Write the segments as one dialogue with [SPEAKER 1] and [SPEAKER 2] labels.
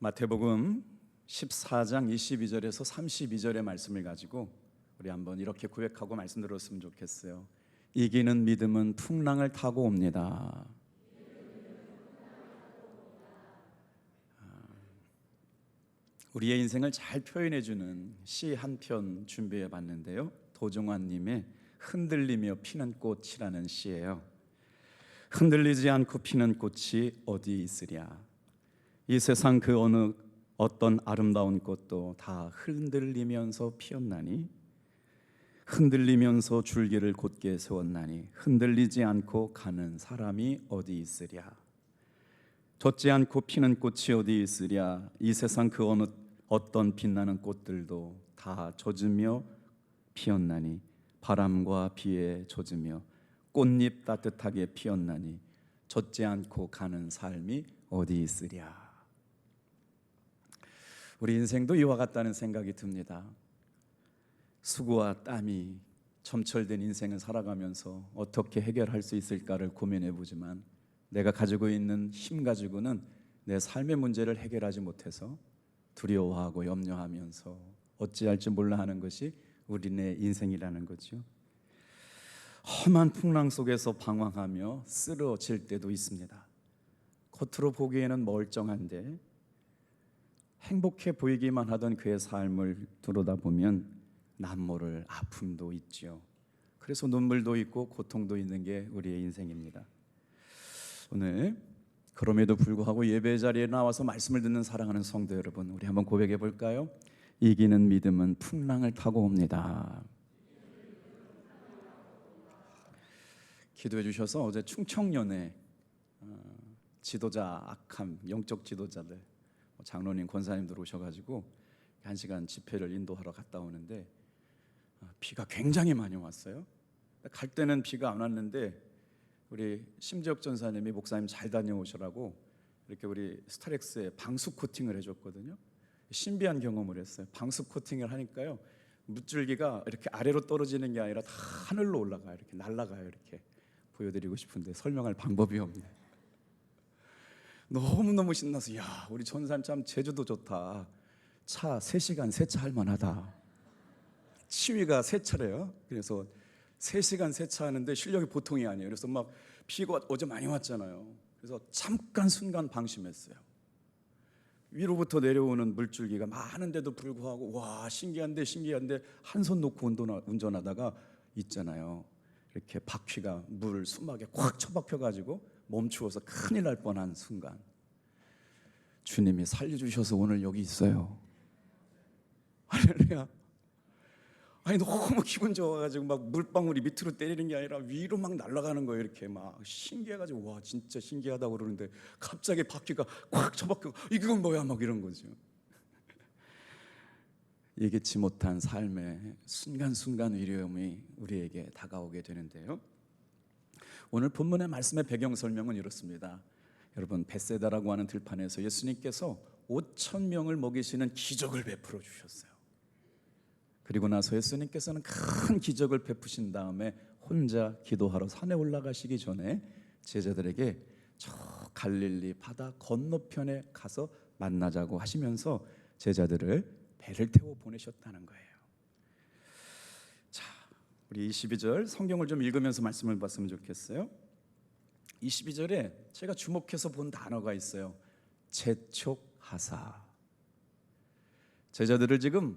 [SPEAKER 1] 마태복음 14장 22절에서 32절의 말씀을 가지고 우리 한번 이렇게 고백하고 말씀 들었으면 좋겠어요. 이기는 믿음은 풍랑을 타고 옵니다. 우리의 인생을 잘 표현해주는 시 한 편 준비해 봤는데요, 도종환님의 흔들리며 피는 꽃이라는 시예요. 흔들리지 않고 피는 꽃이 어디 있으랴. 이 세상 그 어느 어떤 아름다운 꽃도 다 흔들리면서 피었나니, 흔들리면서 줄기를 곧게 세웠나니 흔들리지 않고 가는 사람이 어디 있으랴. 젖지 않고 피는 꽃이 어디 있으랴. 이 세상 그 어느 어떤 빛나는 꽃들도 다 젖으며 피었나니, 바람과 비에 젖으며 꽃잎 따뜻하게 피었나니 젖지 않고 가는 삶이 어디 있으랴. 우리 인생도 이와 같다는 생각이 듭니다. 수고와 땀이 점철된 인생을 살아가면서 어떻게 해결할 수 있을까를 고민해 보지만, 내가 가지고 있는 힘 가지고는 내 삶의 문제를 해결하지 못해서 두려워하고 염려하면서 어찌할지 몰라 하는 것이 우리네 인생이라는 거죠. 험한 풍랑 속에서 방황하며 쓰러질 때도 있습니다. 겉으로 보기에는 멀쩡한데 행복해 보이기만 하던 그의 삶을 들여다보면 남모를 아픔도 있죠. 그래서 눈물도 있고 고통도 있는 게 우리의 인생입니다. 오늘 그럼에도 불구하고 예배 자리에 나와서 말씀을 듣는 사랑하는 성도 여러분, 우리 한번 고백해 볼까요? 이기는 믿음은 풍랑을 타고 옵니다. 기도해 주셔서 어제 충청연회 지도자 악함 영적 지도자들, 장로님 권사님들 오셔가지고 1시간 집회를 인도하러 갔다 오는데 비가 굉장히 많이 왔어요. 갈 때는 비가 안 왔는데 우리 심지혁 전사님이 목사님 잘 다녀오시라고 이렇게 우리 스타렉스에 방수 코팅을 해줬거든요. 신비한 경험을 했어요. 방수 코팅을 하니까요, 물줄기가 이렇게 아래로 떨어지는 게 아니라 다 하늘로 올라가요. 이렇게 날아가요. 이렇게 보여드리고 싶은데 설명할 방법이 없네. 너무너무 신나서, 야, 우리 전사님 참 제주도 좋다. 차 3시간 세차할 만하다. 치위가 세차래요. 그래서 3시간 세차하는데 실력이 보통이 아니에요. 그래서 막 비가 어제 많이 왔잖아요. 그래서 잠깐 순간 방심했어요. 위로부터 내려오는 물줄기가 많은데도 불구하고 와, 신기한데 한 손 놓고 운전하다가 있잖아요, 이렇게 바퀴가 물 수막에 꽉 처박혀가지고 멈추어서 큰일 날 뻔한 순간, 주님이 살려주셔서 오늘 여기 있어요. 할렐루야. 아니, 너무 기분 좋아가지고 막 물방울이 밑으로 때리는 게 아니라 위로 막 날아가는 거예요. 이렇게 막 신기해가지고, 와, 진짜 신기하다고 그러는데 갑자기 바퀴가 꽉 처박혀, 이건 뭐야 막 이런 거죠. 예기치 못한 삶의 순간순간 위로움이 우리에게 다가오게 되는데요, 오늘 본문의 말씀의 배경 설명은 이렇습니다. 여러분, 벳세다라고 하는 들판에서 예수님께서 5,000명을 먹이시는 기적을 베풀어 주셨어요. 그리고 나서 예수님께서는 큰 기적을 베푸신 다음에 혼자 기도하러 산에 올라가시기 전에 제자들에게 저 갈릴리 바다 건너편에 가서 만나자고 하시면서 제자들을 배를 태워 보내셨다는 거예요. 자, 우리 22절 성경을 좀 읽으면서 말씀을 봤으면 좋겠어요. 22절에 제가 주목해서 본 단어가 있어요. 재촉하사. 제자들을 지금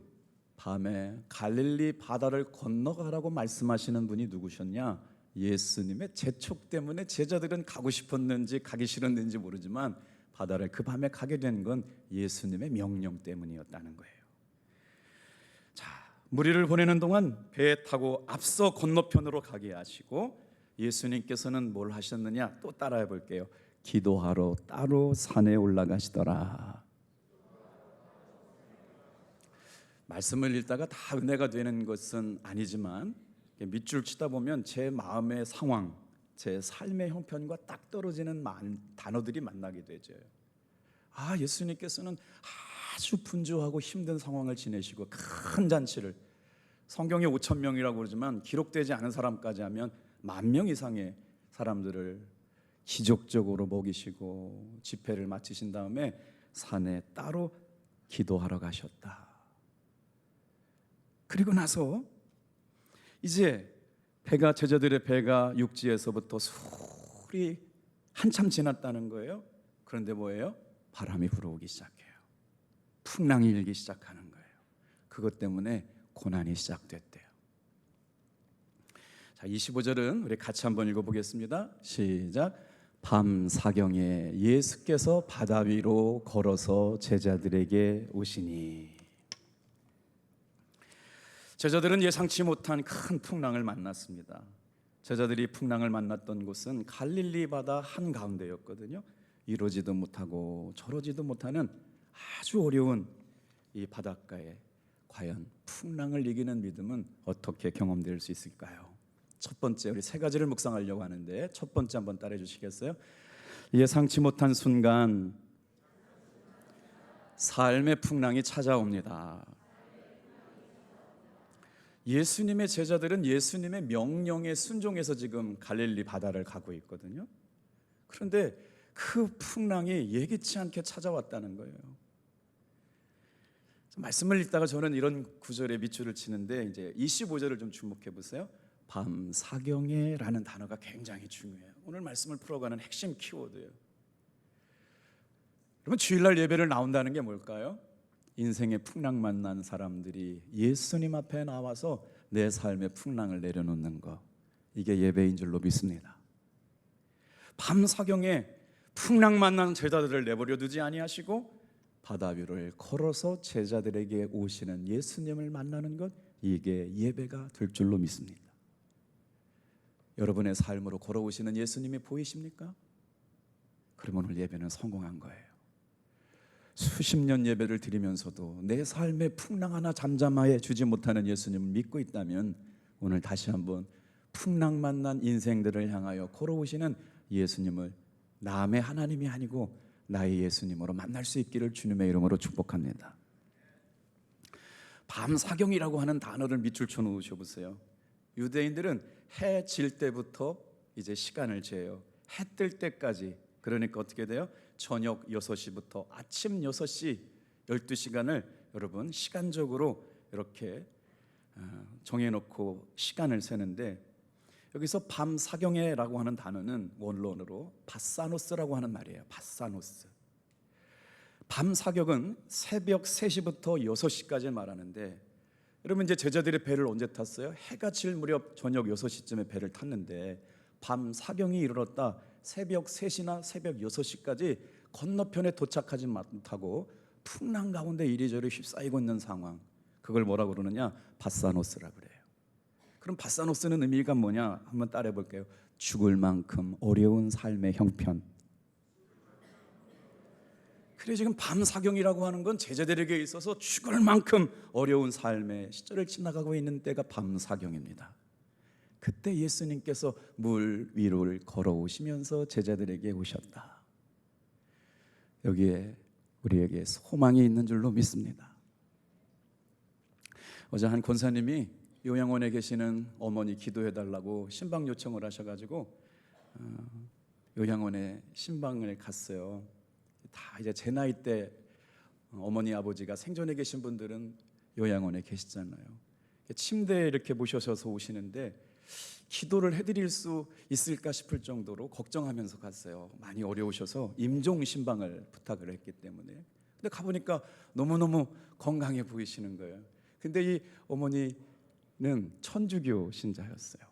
[SPEAKER 1] 밤에 갈릴리 바다를 건너가라고 말씀하시는 분이 누구셨냐? 예수님의 재촉 때문에 제자들은 가고 싶었는지 가기 싫었는지 모르지만 바다를 그 밤에 가게 된 건 예수님의 명령 때문이었다는 거예요. 자, 무리를 보내는 동안 배에 타고 앞서 건너편으로 가게 하시고, 예수님께서는 뭘 하셨느냐? 또 따라해 볼게요. 기도하러 따로 산에 올라가시더라. 말씀을 읽다가 다 은혜가 되는 것은 아니지만 밑줄 치다 보면 제 마음의 상황, 제 삶의 형편과 딱 떨어지는 단어들이 만나게 되죠. 아, 예수님께서는 아주 분주하고 힘든 상황을 지내시고 큰 잔치를, 성경에 5,000명이라고 그러지만 기록되지 않은 사람까지 하면 10,000명 이상의 사람들을 기적적으로 먹이시고 집회를 마치신 다음에 산에 따로 기도하러 가셨다. 그리고 나서 이제 제자들의 배가 육지에서부터 소리 한참 지났다는 거예요. 그런데 뭐예요? 바람이 불어오기 시작해요. 풍랑이 일기 시작하는 거예요. 그것 때문에 고난이 시작됐대요. 자, 25절은 우리 같이 한번 읽어보겠습니다. 시작. 밤 사경에 예수께서 바다 위로 걸어서 제자들에게 오시니. 제자들은 예상치 못한 큰 풍랑을 만났습니다. 제자들이 풍랑을 만났던 곳은 갈릴리 바다 한가운데였거든요. 이러지도 못하고 저러지도 못하는 아주 어려운 이 바닷가에 과연 풍랑을 이기는 믿음은 어떻게 경험될 수 있을까요? 첫 번째, 우리 세 가지를 묵상하려고 하는데 첫 번째 한번 따라해 주시겠어요? 예상치 못한 순간 삶의 풍랑이 찾아옵니다. 예수님의 제자들은 예수님의 명령에 순종해서 지금 갈릴리 바다를 가고 있거든요. 그런데 그 풍랑이 예기치 않게 찾아왔다는 거예요. 말씀을 읽다가 저는 이런 구절에 밑줄을 치는데 이제 25절을 좀 주목해 보세요. 밤 사경에라는 단어가 굉장히 중요해요. 오늘 말씀을 풀어가는 핵심 키워드예요. 여러분, 주일날 예배를 나온다는 게 뭘까요? 인생의 풍랑 만난 사람들이 예수님 앞에 나와서 내 삶의 풍랑을 내려놓는 것, 이게 예배인 줄로 믿습니다. 밤 사경에 풍랑 만난 제자들을 내버려 두지 아니하시고 바다 위를 걸어서 제자들에게 오시는 예수님을 만나는 것, 이게 예배가 될 줄로 믿습니다. 여러분의 삶으로 걸어오시는 예수님이 보이십니까? 그러면 오늘 예배는 성공한 거예요. 수십 년 예배를 드리면서도 내 삶의 풍랑 하나 잠잠하게 주지 못하는 예수님을 믿고 있다면 오늘 다시 한번 풍랑 만난 인생들을 향하여 걸어오시는 예수님을 남의 하나님이 아니고 나의 예수님으로 만날 수 있기를 주님의 이름으로 축복합니다. 밤 사경이라고 하는 단어를 밑줄 쳐 놓으셔 보세요. 유대인들은 해 질 때부터 이제 시간을 재요. 해 뜰 때까지. 그러니까 어떻게 돼요? 저녁 6시부터 아침 6시 12시간을 여러분 시간적으로 이렇게 정해놓고 시간을 세는데, 여기서 밤 사경에라고 하는 단어는 원론으로 바사노스라고 하는 말이에요. 바사노스. 밤 사경은 새벽 3시부터 6시까지 말하는데, 여러분 이제 제자들의 배를 언제 탔어요? 해가 질 무렵 저녁 6시쯤에 배를 탔는데 밤 사경이 이르렀다. 새벽 3시나 새벽 6시까지 건너편에 도착하지 못하고 풍랑 가운데 이리저리 휩싸이고 있는 상황, 그걸 뭐라고 그러느냐? 바사노스라 그래요. 그럼 바사노스는 의미가 뭐냐? 한번 따라해 볼게요. 죽을 만큼 어려운 삶의 형편. 그래, 지금 밤 사경이라고 하는 건 제자들에게 있어서 죽을 만큼 어려운 삶의 시절을 지나가고 있는 때가 밤 사경입니다. 그때 예수님께서 물 위를 걸어오시면서 제자들에게 오셨다. 여기에 우리에게 소망이 있는 줄로 믿습니다. 어제 한 권사님이 요양원에 계시는 어머니 기도해달라고 신방 요청을 하셔가지고 요양원에 신방을 갔어요. 다 이제 제 나이 때 어머니 아버지가 생존해 계신 분들은 요양원에 계시잖아요. 침대에 이렇게 모셔서 오시는데 기도를 해드릴 수 있을까 싶을 정도로 걱정하면서 갔어요. 많이 어려우셔서 임종 신방을 부탁을 했기 때문에. 근데 가보니까 너무너무 건강해 보이시는 거예요. 근데 이 어머니는 천주교 신자였어요.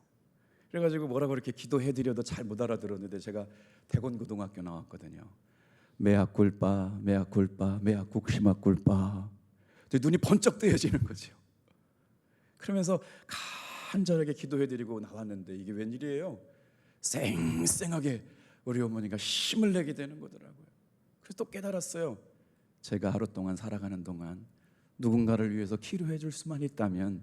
[SPEAKER 1] 그래가지고 뭐라고 이렇게 기도해드려도 잘 못 알아들었는데, 제가 대건고등학교 나왔거든요. 메아culpa, 메아culpa, 메아국시마 꿀빠. 눈이 번쩍 뜨여지는 거죠. 그러면서 간절하게 기도해드리고 나왔는데 이게 웬일이에요? 쌩쌩하게 우리 어머니가 힘을 내게 되는 거더라고요. 그래서 또 깨달았어요. 제가 하루 동안 살아가는 동안 누군가를 위해서 기도해 줄 수만 있다면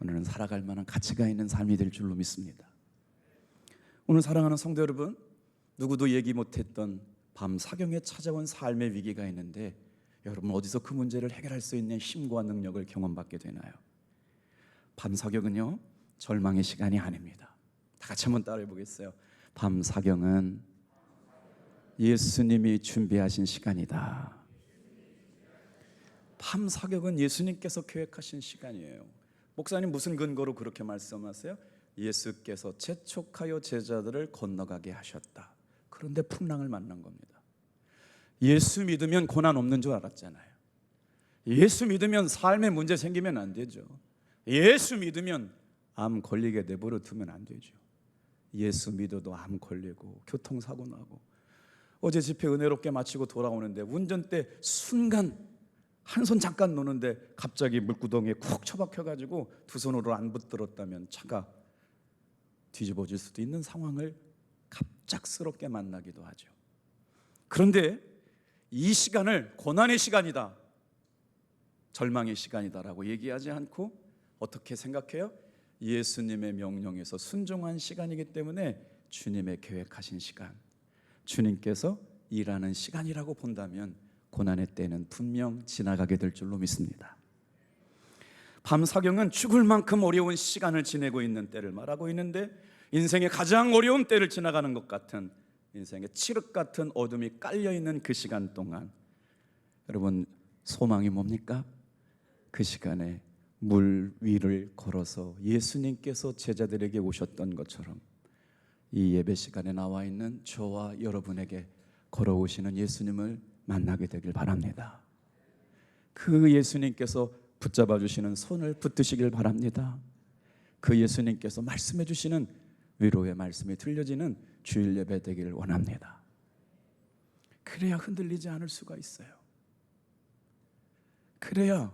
[SPEAKER 1] 오늘은 살아갈 만한 가치가 있는 삶이 될 줄로 믿습니다. 오늘 사랑하는 성도 여러분, 누구도 얘기 못했던 밤 사경에 찾아온 삶의 위기가 있는데, 여러분 어디서 그 문제를 해결할 수 있는 힘과 능력을 경험받게 되나요? 밤 사경은요, 절망의 시간이 아닙니다. 다 같이 한번 따라해 보겠어요. 밤 사경은 예수님이 준비하신 시간이다. 밤 사격은 예수님께서 계획하신 시간이에요. 목사님 무슨 근거로 그렇게 말씀하세요? 예수께서 재촉하여 제자들을 건너가게 하셨다. 그런데 풍랑을 만난 겁니다. 예수 믿으면 고난 없는 줄 알았잖아요. 예수 믿으면 삶에 문제 생기면 안 되죠. 예수 믿으면 암 걸리게 내버려 두면 안 되죠. 예수 믿어도 암 걸리고 교통사고 나고. 어제 집회 은혜롭게 마치고 돌아오는데 운전대 순간 한 손 잠깐 놓는데 갑자기 물구덩이에 쿡 처박혀가지고 두 손으로 안 붙들었다면 차가 뒤집어질 수도 있는 상황을 갑작스럽게 만나기도 하죠. 그런데 이 시간을 고난의 시간이다, 절망의 시간이다라고 얘기하지 않고 어떻게 생각해요? 예수님의 명령에서 순종한 시간이기 때문에 주님의 계획하신 시간, 주님께서 일하는 시간이라고 본다면 고난의 때는 분명 지나가게 될 줄로 믿습니다. 밤 사경은 죽을 만큼 어려운 시간을 지내고 있는 때를 말하고 있는데, 인생의 가장 어려운 때를 지나가는 것 같은, 인생의 칠흑 같은 어둠이 깔려있는 그 시간 동안 여러분 소망이 뭡니까? 그 시간에 물 위를 걸어서 예수님께서 제자들에게 오셨던 것처럼 이 예배 시간에 나와 있는 저와 여러분에게 걸어오시는 예수님을 만나게 되길 바랍니다. 그 예수님께서 붙잡아 주시는 손을 붙드시길 바랍니다. 그 예수님께서 말씀해 주시는 위로의 말씀이 들려지는 주일 예배 되기를 원합니다. 그래야 흔들리지 않을 수가 있어요. 그래야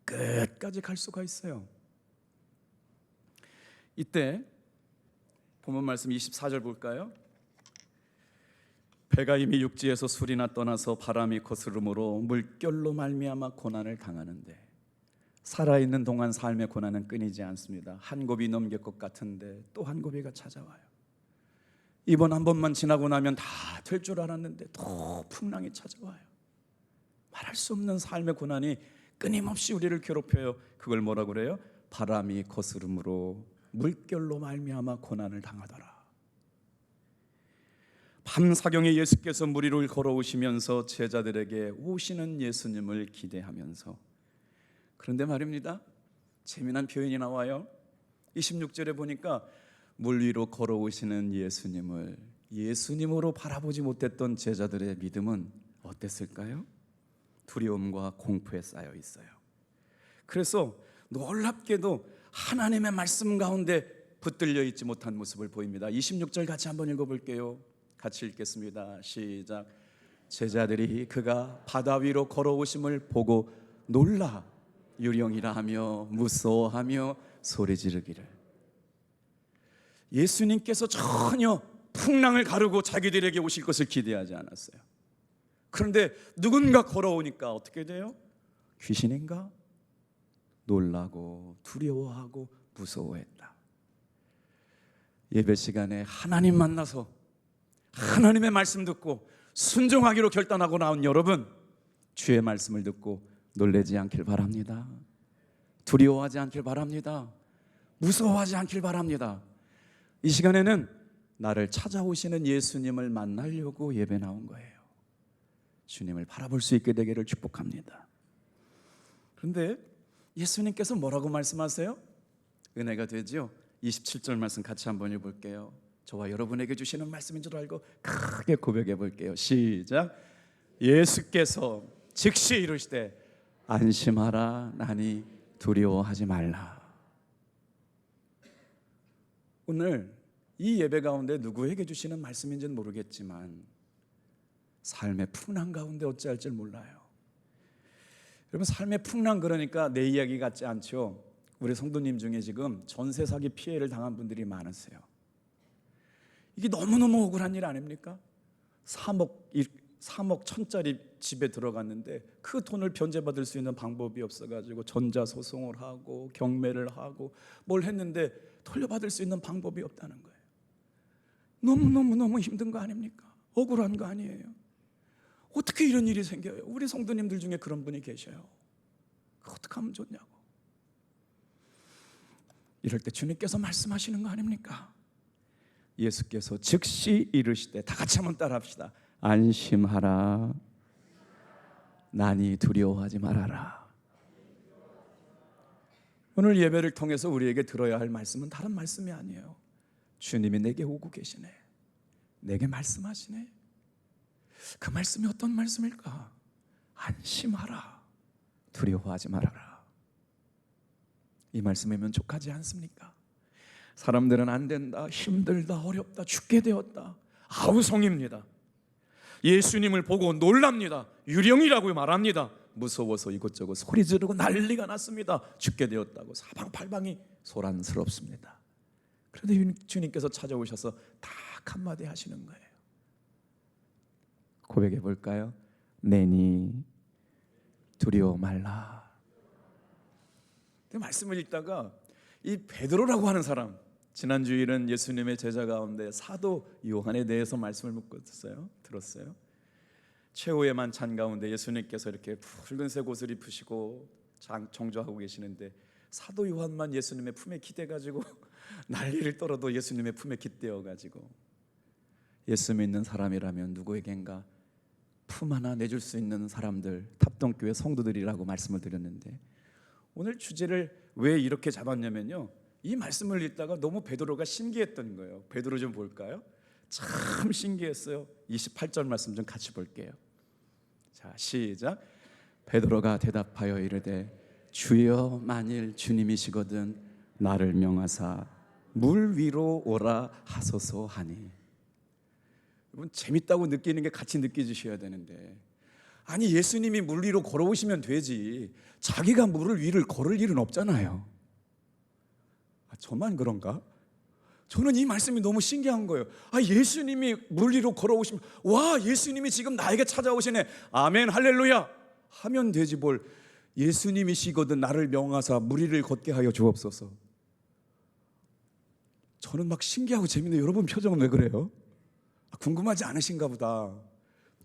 [SPEAKER 1] 끝까지 갈 수가 있어요. 이때 본문 말씀 24절 볼까요? 배가 이미 육지에서 술이나 떠나서 바람이 거스름으로 물결로 말미암아 고난을 당하는데, 살아있는 동안 삶의 고난은 끊이지 않습니다. 한 고비 넘길 것 같은데 또 한 고비가 찾아와요. 이번 한 번만 지나고 나면 다 될 줄 알았는데 또 풍랑이 찾아와요. 말할 수 없는 삶의 고난이 끊임없이 우리를 괴롭혀요. 그걸 뭐라고 그래요? 바람이 거스름으로 물결로 말미암아 고난을 당하더라. 밤사경에 예수께서 물 위를 걸어오시면서 제자들에게 오시는 예수님을 기대하면서, 그런데 말입니다, 재미난 표현이 나와요. 26절에 보니까 물 위로 걸어오시는 예수님을 예수님으로 바라보지 못했던 제자들의 믿음은 어땠을까요? 두려움과 공포에 쌓여 있어요. 그래서 놀랍게도 하나님의 말씀 가운데 붙들려 있지 못한 모습을 보입니다. 26절 같이 한번 읽어볼게요. 같이 읽겠습니다. 시작. 제자들이 그가 바다 위로 걸어오심을 보고 놀라 유령이라 하며 무서워하며 소리 지르기를. 예수님께서 전혀 풍랑을 가르고 자기들에게 오실 것을 기대하지 않았어요. 그런데 누군가 걸어오니까 어떻게 돼요? 귀신인가? 놀라고 두려워하고 무서워했다. 예배 시간에 하나님 만나서 하나님의 말씀 듣고 순종하기로 결단하고 나온 여러분, 주의 말씀을 듣고 놀라지 않길 바랍니다. 두려워하지 않길 바랍니다. 무서워하지 않길 바랍니다. 이 시간에는 나를 찾아오시는 예수님을 만나려고 예배 나온 거예요. 주님을 바라볼 수 있게 되기를 축복합니다. 그런데 예수님께서 뭐라고 말씀하세요? 은혜가 되죠? 27절 말씀 같이 한번 읽어볼게요. 저와 여러분에게 주시는 말씀인 줄 알고 크게 고백해 볼게요. 시작. 예수께서 즉시 이르시되 안심하라, 나니 두려워하지 말라. 오늘 이 예배 가운데 누구에게 주시는 말씀인지는 모르겠지만 삶의 풍랑 가운데 어찌할지 몰라요. 여러분, 삶의 풍랑, 그러니까 내 이야기 같지 않죠? 우리 성도님 중에 지금 전세 사기 피해를 당한 분들이 많으세요. 이게 너무너무 억울한 일 아닙니까? 3억 천짜리 집에 들어갔는데 그 돈을 변제받을 수 있는 방법이 없어가지고 전자소송을 하고 경매를 하고 뭘 했는데 돌려받을 수 있는 방법이 없다는 거예요. 너무 힘든 거 아닙니까? 억울한 거 아니에요? 어떻게 이런 일이 생겨요? 우리 성도님들 중에 그런 분이 계셔요. 어떻게 하면 좋냐고. 이럴 때 주님께서 말씀하시는 거 아닙니까? 예수께서 즉시 이르시되, 다 같이 한번 따라합시다. 안심하라, 나니 두려워하지 말아라. 오늘 예배를 통해서 우리에게 들어야 할 말씀은 다른 말씀이 아니에요. 주님이 내게 오고 계시네. 내게 말씀하시네. 그 말씀이 어떤 말씀일까? 안심하라. 두려워하지 말아라. 이 말씀에 만족하지 않습니까? 사람들은 안 된다, 힘들다, 어렵다, 죽게 되었다, 아우성입니다. 예수님을 보고 놀랍니다. 유령이라고 말합니다. 무서워서 이것저것 소리 지르고 난리가 났습니다. 죽게 되었다고 사방팔방이 소란스럽습니다. 그런데 주님께서 찾아오셔서 딱 한마디 하시는 거예요. 고백해 볼까요? 내니 두려워 말라. 그 말씀을 읽다가 이 베드로라고 하는 사람, 지난 주일은 예수님의 제자 가운데 사도 요한에 대해서 말씀을 들었어요. 최후의 만찬 가운데 예수님께서 이렇게 붉은색 옷을 입으시고 정조하고 계시는데 사도 요한만 예수님의 품에 기대가지고 난리를 떨어도 예수님의 품에 깃대어가지고, 예수 믿는 사람이라면 누구에겐가 품 하나 내줄 수 있는 사람들, 탑동교회 성도들이라고 말씀을 드렸는데, 오늘 주제를 왜 이렇게 잡았냐면요, 이 말씀을 읽다가 너무 베드로가 신기했던 거예요. 베드로 좀 볼까요? 참 신기했어요. 28절 말씀 좀 같이 볼게요. 자, 시작. 베드로가 대답하여 이르되 주여, 만일 주님이시거든 나를 명하사 물 위로 오라 하소서 하니. 여러분, 재밌다고 느끼는 게 같이 느껴지셔야 되는데, 아니 예수님이 물 위로 걸어오시면 되지 자기가 물을 위를 걸을 일은 없잖아요. 저만 그런가? 저는 이 말씀이 너무 신기한 거예요. 예수님이 물 위로 걸어오시면, 와, 예수님이 지금 나에게 찾아오시네, 아멘 할렐루야 하면 되지 뭘 예수님이시거든 나를 명하사 물 위를 걷게 하여 주옵소서. 저는 막 신기하고 재밌는데 여러분 표정은 왜 그래요? 궁금하지 않으신가 보다.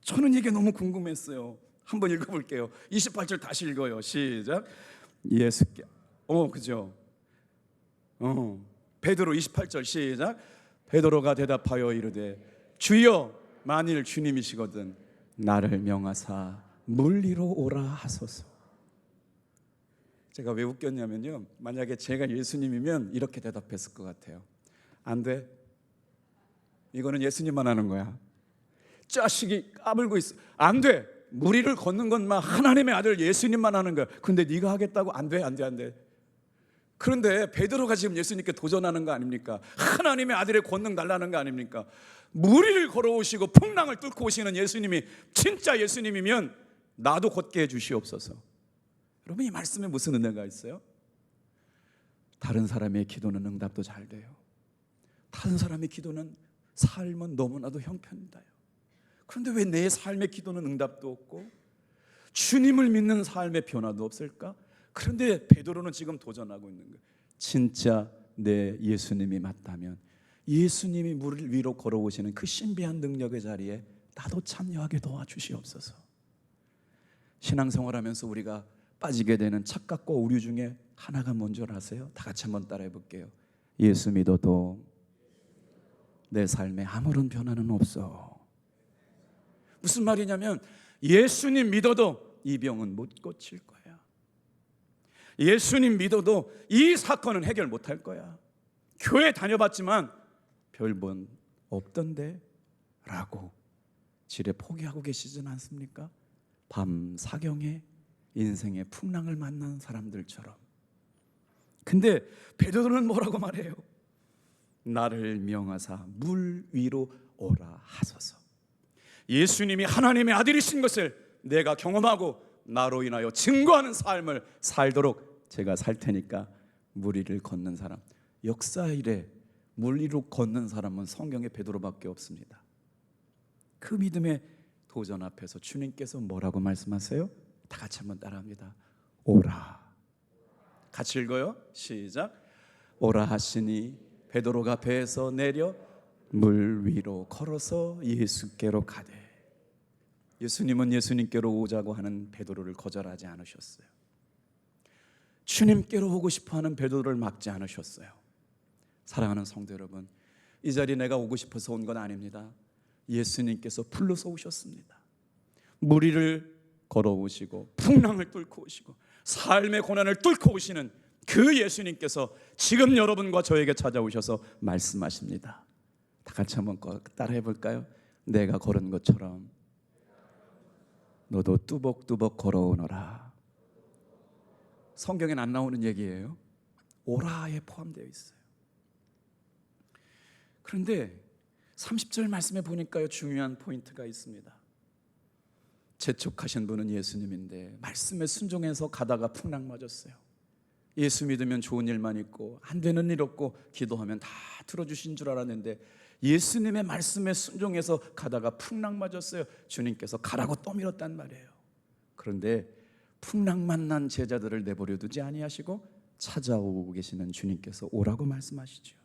[SPEAKER 1] 저는 이게 너무 궁금했어요. 한번 읽어볼게요. 28절 다시 읽어요. 시작. 예수께 그죠? 베드로 28절 시작. 베드로가 대답하여 이르되 주여, 만일 주님이시거든 나를 명하사 물 위로 오라 하소서. 제가 왜 웃겼냐면요, 만약에 제가 예수님이면 이렇게 대답했을 것 같아요. 안 돼. 이거는 예수님만 하는 거야. 자식이 까불고 있어. 안 돼. 물 위를 걷는 것만 하나님의 아들 예수님만 하는 거야. 근데 네가 하겠다고? 안 돼, 안 돼, 안 돼. 그런데 베드로가 지금 예수님께 도전하는 거 아닙니까? 하나님의 아들의 권능 달라는 거 아닙니까? 물 위를 걸어오시고 풍랑을 뚫고 오시는 예수님이 진짜 예수님이면 나도 걷게 해주시옵소서. 여러분, 이 말씀에 무슨 은혜가 있어요? 다른 사람의 기도는 응답도 잘 돼요. 다른 사람의 기도는, 삶은 너무나도 형편이다요. 그런데 왜 내 삶의 기도는 응답도 없고 주님을 믿는 삶의 변화도 없을까? 그런데 베드로는 지금 도전하고 있는 거예요. 진짜 내 예수님이 맞다면 예수님이 물 위로 걸어오시는 그 신비한 능력의 자리에 나도 참여하게 도와주시옵소서. 신앙생활하면서 우리가 빠지게 되는 착각과 오류 중에 하나가 뭔지 아세요? 다 같이 한번 따라해 볼게요. 예수 믿어도 내 삶에 아무런 변화는 없어. 무슨 말이냐면 예수님 믿어도 이 병은 못 고칠 거야. 예수님 믿어도 이 사건은 해결 못할 거야. 교회 다녀봤지만 별본 없던데 라고 지레 포기하고 계시진 않습니까? 밤 사경에 인생의 풍랑을 만난 사람들처럼. 근데 베드로는 뭐라고 말해요? 나를 명하사 물 위로 오라 하소서. 예수님이 하나님의 아들이신 것을 내가 경험하고 나로 인하여 증거하는 삶을 살도록 제가 살 테니까 물 위를 걷는 사람. 역사 이래 물 위로 걷는 사람은 성경에 베드로밖에 없습니다. 그 믿음의 도전 앞에서 주님께서 뭐라고 말씀하세요? 다 같이 한번 따라합니다. 오라. 같이 읽어요. 시작. 오라 하시니 베드로가 배에서 내려 물 위로 걸어서 예수께로 가되. 예수님은 예수님께로 오자고 하는 베드로를 거절하지 않으셨어요. 주님께로 오고 싶어하는 베드로를 막지 않으셨어요. 사랑하는 성도 여러분, 이 자리에 내가 오고 싶어서 온 건 아닙니다. 예수님께서 불러서 오셨습니다. 물 위를 걸어오시고 풍랑을 뚫고 오시고 삶의 고난을 뚫고 오시는 그 예수님께서 지금 여러분과 저에게 찾아오셔서 말씀하십니다. 다 같이 한번 따라해 볼까요? 내가 걸은 것처럼 너도 뚜벅뚜벅 걸어오너라. 성경엔 안 나오는 얘기예요. 오라에 포함되어 있어요. 그런데 30절 말씀에 보니까요, 중요한 포인트가 있습니다. 재촉하신 분은 예수님인데 말씀에 순종해서 가다가 풍랑 맞았어요. 예수 믿으면 좋은 일만 있고 안 되는 일 없고 기도하면 다 들어주신 줄 알았는데 예수님의 말씀에 순종해서 가다가 풍랑 맞았어요. 주님께서 가라고 떠밀었단 말이에요. 그런데 풍랑 만난 제자들을 내버려 두지 아니하시고 찾아오고 계시는 주님께서 오라고 말씀하시죠.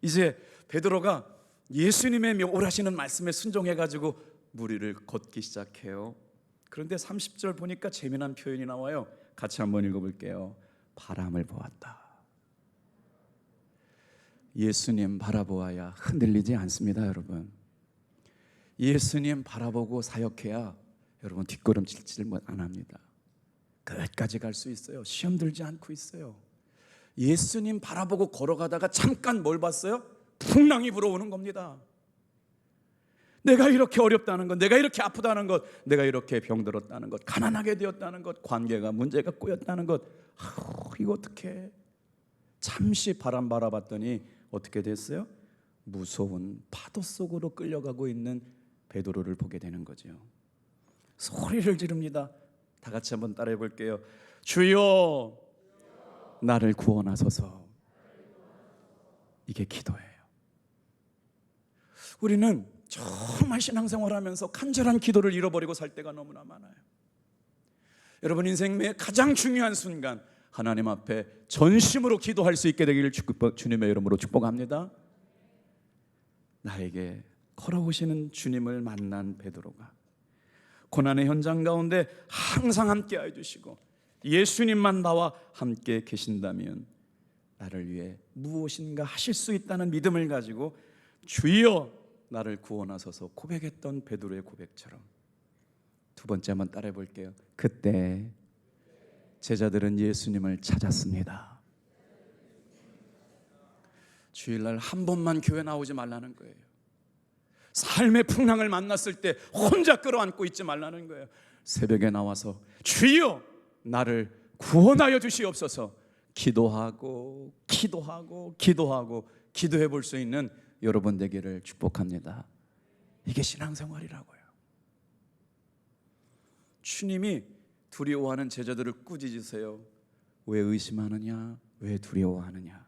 [SPEAKER 1] 이제 베드로가 예수님의 오라시는 말씀에 순종해가지고 무리를 걷기 시작해요. 그런데 30절 보니까 재미난 표현이 나와요. 같이 한번 읽어볼게요. 바람을 보았다. 예수님 바라보아야 흔들리지 않습니다, 여러분. 예수님 바라보고 사역해야 여러분 뒷걸음질 안 합니다. 끝까지 갈 수 있어요. 시험 들지 않고 있어요. 예수님 바라보고 걸어가다가 잠깐 뭘 봤어요? 풍랑이 불어오는 겁니다. 내가 이렇게 어렵다는 것, 내가 이렇게 아프다는 것, 내가 이렇게 병들었다는 것, 가난하게 되었다는 것, 관계가 문제가 꼬였다는 것, 이거 어떻게? 잠시 바람 바라봤더니 어떻게 됐어요? 무서운 파도 속으로 끌려가고 있는 베드로를 보게 되는 거죠. 소리를 지릅니다. 다 같이 한번 따라해 볼게요. 주여 나를 구원하소서. 이게 기도예요. 우리는 정말 신앙생활하면서 간절한 기도를 잃어버리고 살 때가 너무나 많아요. 여러분 인생의 가장 중요한 순간 하나님 앞에 전심으로 기도할 수 있게 되기를 주님의 이름으로 축복합니다. 나에게 걸어오시는 주님을 만난 베드로가 고난의 현장 가운데 항상 함께해 주시고 예수님만 나와 함께 계신다면 나를 위해 무엇인가 하실 수 있다는 믿음을 가지고 주여 나를 구원하소서 고백했던 베드로의 고백처럼 두 번째 한번 따라해 볼게요. 그때 제자들은 예수님을 찾았습니다. 주일날 한 번만 교회 나오지 말라는 거예요. 삶의 풍랑을 만났을 때 혼자 끌어안고 있지 말라는 거예요. 새벽에 나와서 주여 나를 구원하여 주시옵소서 기도하고 기도해 볼 수 있는 여러분 되기를 축복합니다. 이게 신앙생활이라고요. 주님이 두려워하는 제자들을 꾸짖으세요. 왜 의심하느냐? 왜 두려워하느냐?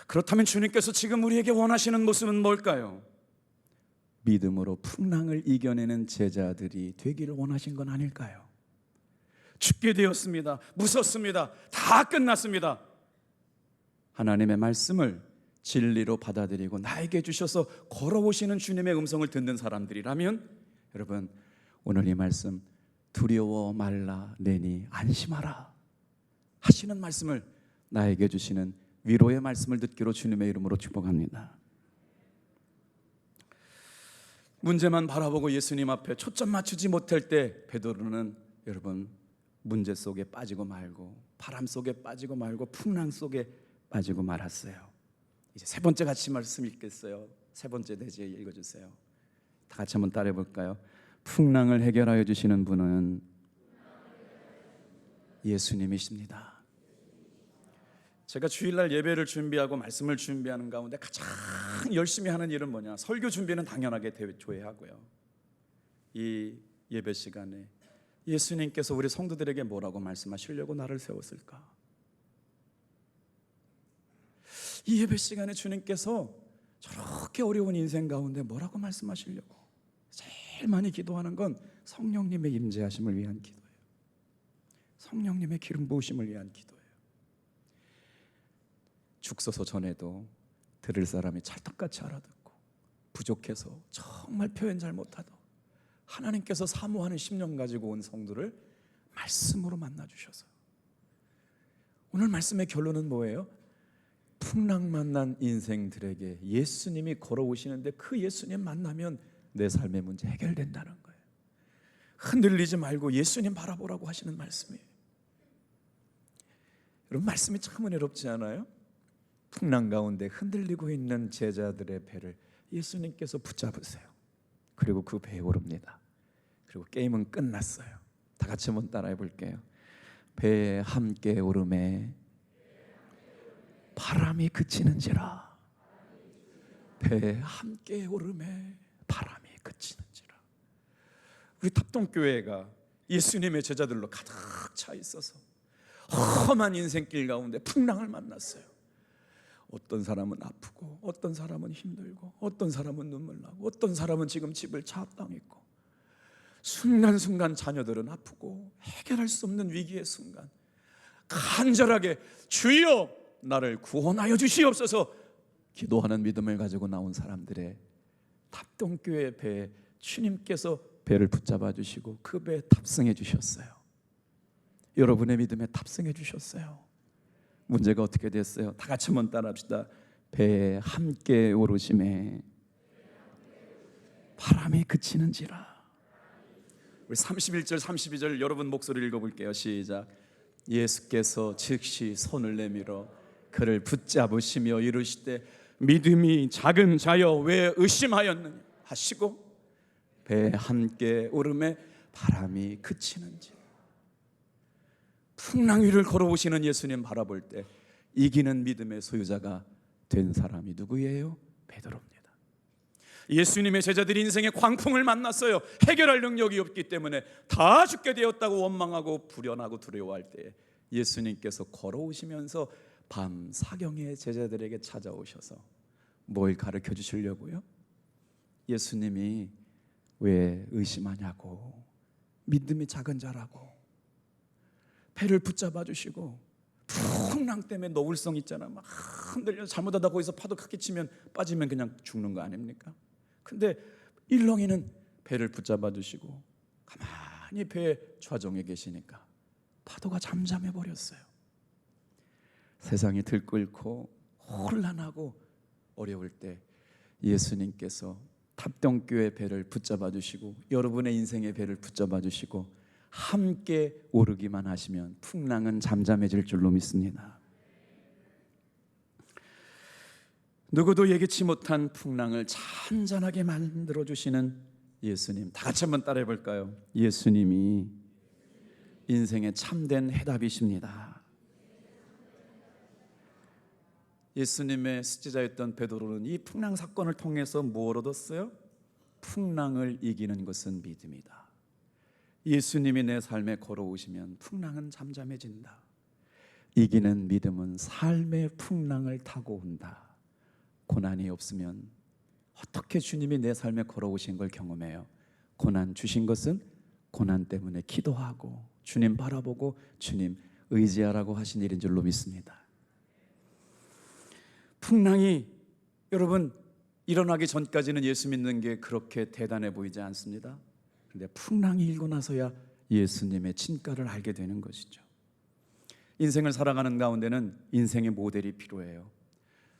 [SPEAKER 1] 그렇다면 주님께서 지금 우리에게 원하시는 모습은 뭘까요? 믿음으로 풍랑을 이겨내는 제자들이 되기를 원하신 건 아닐까요? 죽게 되었습니다. 무섭습니다. 다 끝났습니다. 하나님의 말씀을 진리로 받아들이고 나에게 주셔서 걸어오시는 주님의 음성을 듣는 사람들이라면 여러분 오늘 이 말씀 두려워 말라 내니 안심하라 하시는 말씀을 나에게 주시는 위로의 말씀을 듣기로 주님의 이름으로 축복합니다. 문제만 바라보고 예수님 앞에 초점 맞추지 못할 때 베드로는 여러분 문제 속에 빠지고 말고 바람 속에 빠지고 말고 풍랑 속에 빠지고 말았어요. 이제 세 번째 같이 말씀 읽겠어요. 세 번째 대제 읽어주세요. 다 같이 한번 따라해 볼까요? 풍랑을 해결하여 주시는 분은 예수님이십니다. 제가 주일날 예배를 준비하고 말씀을 준비하는 가운데 가장 열심히 하는 일은 뭐냐? 설교 준비는 당연하게 조회하고요. 이 예배 시간에 예수님께서 우리 성도들에게 뭐라고 말씀하시려고 나를 세웠을까? 이 예배 시간에 주님께서 저렇게 어려운 인생 가운데 뭐라고 말씀하시려고 제일 많이 기도하는 건 성령님의 임재하심을 위한 기도예요. 성령님의 기름 부으심을 위한 기도예요. 죽서서 전에도 들을 사람이 찰떡같이 알아듣고 부족해서 정말 표현 잘 못하도 하나님께서 사모하는 심령 가지고 온 성도를 말씀으로 만나주셔서 오늘 말씀의 결론은 뭐예요? 풍랑 만난 인생들에게 예수님이 걸어오시는데 그 예수님 만나면 내 삶의 문제 해결된다는 거예요. 흔들리지 말고 예수님 바라보라고 하시는 말씀이에요. 여러분, 말씀이 참 은혜롭지 않아요? 풍랑 가운데 흔들리고 있는 제자들의 배를 예수님께서 붙잡으세요. 그리고 그 배에 오릅니다. 그리고 게임은 끝났어요. 다 같이 한번 따라해 볼게요. 배에 함께 오름에 바람이 그치는지라. 배에 함께 오름에 바람이 그치는지라. 우리 탑동교회가 예수님의 제자들로 가득 차 있어서 험한 인생길 가운데 풍랑을 만났어요. 어떤 사람은 아프고, 어떤 사람은 힘들고, 어떤 사람은 눈물 나고, 어떤 사람은 지금 집을 차압당했고, 순간순간 자녀들은 아프고 해결할 수 없는 위기의 순간 간절하게 주여 나를 구원하여 주시옵소서 기도하는 믿음을 가지고 나온 사람들의 탑동교회 배에 주님께서 배를 붙잡아 주시고 그 배에 탑승해 주셨어요. 여러분의 믿음에 탑승해 주셨어요. 문제가 어떻게 됐어요? 다 같이 한번 따라합시다. 배에 함께 오르심에 바람이 그치는지라. 우리 31절 32절 여러분 목소리 읽어볼게요. 시작. 예수께서 즉시 손을 내밀어 그를 붙잡으시며 이르시되 믿음이 작은 자여 왜 의심하였느냐 하시고 배에 함께 오름에 바람이 그치는지. 풍랑 위를 걸어오시는 예수님 바라볼 때 이기는 믿음의 소유자가 된 사람이 누구예요? 베드로입니다. 예수님의 제자들이 인생의 광풍을 만났어요. 해결할 능력이 없기 때문에 다 죽게 되었다고 원망하고 불연하고 두려워할 때 예수님께서 걸어오시면서 밤 사경에 제자들에게 찾아오셔서 뭘 가르쳐 주시려고요? 예수님이 왜 의심하냐고, 믿음이 작은 자라고 배를 붙잡아 주시고, 풍랑 때문에 노을성 있잖아, 막 흔들려서 잘못하다 거기서 파도 크게 치면 빠지면 그냥 죽는 거 아닙니까? 근데 일렁이는 배를 붙잡아 주시고 가만히 배의 좌정에 계시니까 파도가 잠잠해 버렸어요. 세상이 들끓고 혼란하고 어려울 때 예수님께서 탑동교의 배를 붙잡아 주시고 여러분의 인생의 배를 붙잡아 주시고 함께 오르기만 하시면 풍랑은 잠잠해질 줄로 믿습니다. 누구도 예기치 못한 풍랑을 잔잔하게 만들어 주시는 예수님, 다 같이 한번 따라해 볼까요? 예수님이 인생의 참된 해답이십니다. 예수님의 수제자였던 베드로는 이 풍랑 사건을 통해서 뭘 얻었어요? 풍랑을 이기는 것은 믿음이다. 예수님이 내 삶에 걸어오시면 풍랑은 잠잠해진다. 이기는 믿음은 삶의 풍랑을 타고 온다. 고난이 없으면 어떻게 주님이 내 삶에 걸어오신 걸 경험해요? 고난 주신 것은 고난 때문에 기도하고 주님 바라보고 주님 의지하라고 하신 일인 줄로 믿습니다. 풍랑이 여러분 일어나기 전까지는 예수 믿는 게 그렇게 대단해 보이지 않습니다. 그런데 풍랑이 일고 나서야 예수님의 진가를 알게 되는 것이죠. 인생을 살아가는 가운데는 인생의 모델이 필요해요.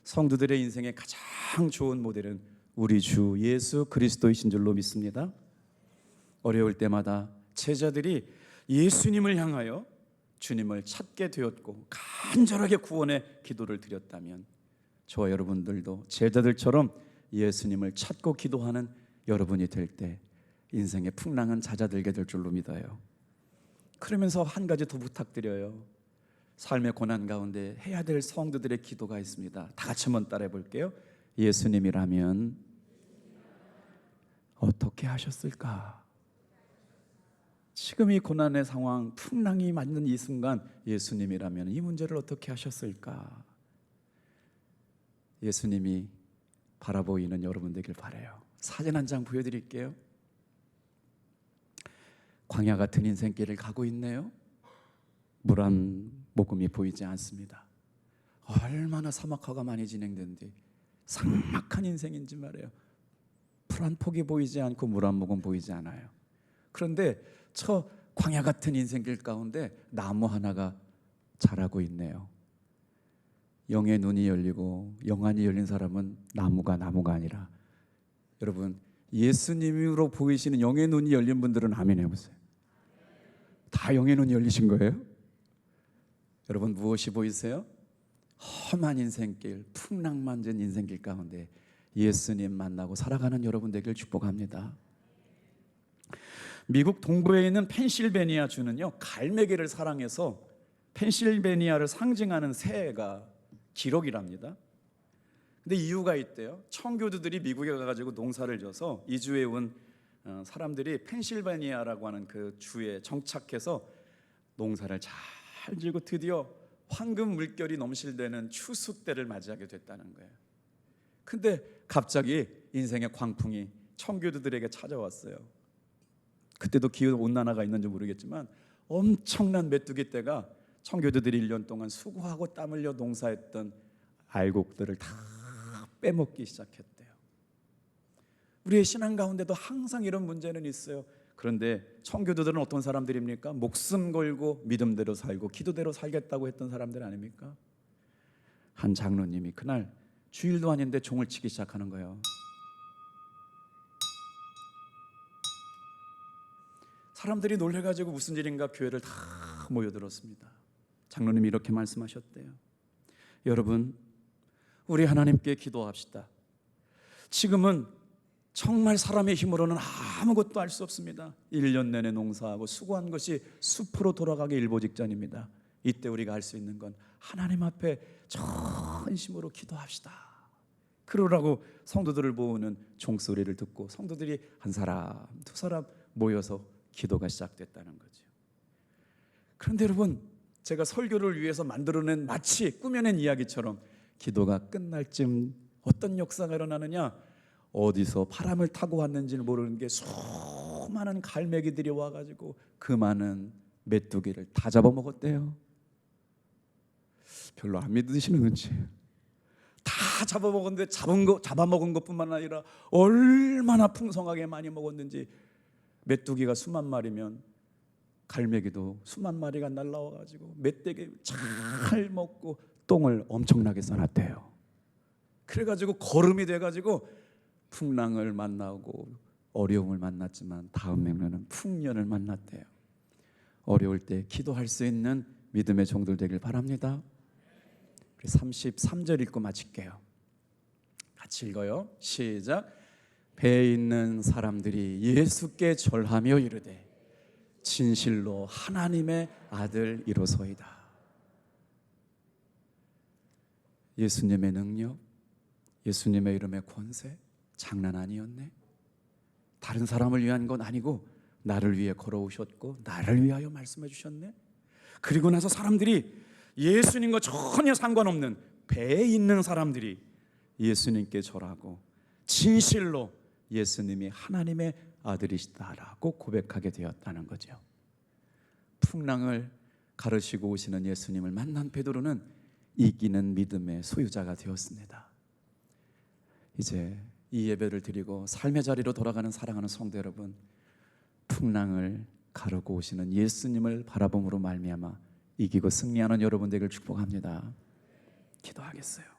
[SPEAKER 1] 성도들의 인생의 가장 좋은 모델은 우리 주 예수 그리스도이신 줄로 믿습니다. 어려울 때마다 제자들이 예수님을 향하여 주님을 찾게 되었고 간절하게 구원의 기도를 드렸다면 저와 여러분들도 제자들처럼 예수님을 찾고 기도하는 여러분이 될 때 인생의 풍랑은 잦아들게 될 줄로 믿어요. 그러면서 한 가지 더 부탁드려요. 삶의 고난 가운데 해야 될 성도들의 기도가 있습니다. 다 같이 한번 따라해 볼게요. 예수님이라면 어떻게 하셨을까? 지금 이 고난의 상황, 풍랑이 맞는 이 순간 예수님이라면 이 문제를 어떻게 하셨을까? 예수님이 바라보이는 여러분 되길 바라요. 사진 한 장 보여드릴게요. 광야 같은 인생길을 가고 있네요. 물 한 모금이 보이지 않습니다. 얼마나 사막화가 많이 진행된 뒤 삭막한 인생인지 말이에요. 풀 한 폭이 보이지 않고 물 한 모금 보이지 않아요. 그런데 저 광야 같은 인생길 가운데 나무 하나가 자라고 있네요. 영의 눈이 열리고 영안이 열린 사람은 나무가 아니라 여러분 예수님으로 보이시는 영의 눈이 열린 분들은 아멘 해보세요. 다 영의 눈이 열리신 거예요? 여러분, 무엇이 보이세요? 험한 인생길, 풍랑만진 인생길 가운데 예수님 만나고 살아가는 여러분 되길 축복합니다. 미국 동부에 있는 펜실베니아 주는요, 갈매기를 사랑해서 펜실베니아를 상징하는 새가 기록이랍니다. 근데 이유가 있대요. 청교도들이 미국에 가가지고 농사를 져서 이주해 온 사람들이 펜실베니아라고 하는 그 주에 정착해서 농사를 잘 지고 드디어 황금 물결이 넘실대는 추수 때를 맞이하게 됐다는 거예요. 근데 갑자기 인생의 광풍이 청교도들에게 찾아왔어요. 그때도 기후 온난화가 있는지 모르겠지만 엄청난 메뚜기 떼가 청교도들이 1년 동안 수고하고 땀 흘려 농사했던 알곡들을 다 빼먹기 시작했대요. 우리의 신앙 가운데도 항상 이런 문제는 있어요. 그런데 청교도들은 어떤 사람들입니까? 목숨 걸고 믿음대로 살고 기도대로 살겠다고 했던 사람들 아닙니까? 한 장로님이 그날 주일도 아닌데 종을 치기 시작하는 거예요. 사람들이 놀래가지고 무슨 일인가 교회를 다 모여들었습니다. 장로님이 이렇게 말씀하셨대요. 여러분, 우리 하나님께 기도합시다. 지금은 정말 사람의 힘으로는 아무것도 할 수 없습니다. 1년 내내 농사하고 수고한 것이 숲으로 돌아가기 일보 직전입니다. 이때 우리가 할 수 있는 건 하나님 앞에 전심으로 기도합시다. 그러라고 성도들을 모으는 종소리를 듣고 성도들이 한 사람 두 사람 모여서 기도가 시작됐다는 거죠. 그런데 여러분, 제가 설교를 위해서 만들어낸 마치 꾸며낸 이야기처럼 기도가 끝날 쯤 어떤 역사가 일어나느냐, 어디서 바람을 타고 왔는지는 모르는 게 수많은 갈매기들이 와가지고 그 많은 메뚜기를 다 잡아먹었대요. 별로 안 믿으시는 건지. 다 잡아먹었는데 잡아먹은 것뿐만 아니라 얼마나 풍성하게 많이 먹었는지, 메뚜기가 수만 마리면 갈매기도 수만 마리가 날라와가지고 메뚜기 잘 먹고 똥을 엄청나게 싸놨대요. 그래가지고 거름이 돼가지고 풍랑을 만나고 어려움을 만났지만 다음 해면은 풍년을 만났대요. 어려울 때 기도할 수 있는 믿음의 종들 되길 바랍니다. 33절 읽고 마칠게요. 같이 읽어요. 시작. 배에 있는 사람들이 예수께 절하며 이르되 진실로 하나님의 아들이로소이다. 예수님의 능력, 예수님의 이름의 권세 장난 아니었네. 다른 사람을 위한 건 아니고 나를 위해 걸어오셨고 나를 위하여 말씀해 주셨네. 그리고 나서 사람들이 예수님과 전혀 상관없는 배에 있는 사람들이 예수님께 절하고 진실로 예수님이 하나님의 아들이시다라고 고백하게 되었다는 거죠. 풍랑을 가르시고 오시는 예수님을 만난 베드로는 이기는 믿음의 소유자가 되었습니다. 이제 이 예배를 드리고 삶의 자리로 돌아가는 사랑하는 성도 여러분, 풍랑을 가르고 오시는 예수님을 바라봄으로 말미암아 이기고 승리하는 여러분 되길 축복합니다. 기도하겠어요.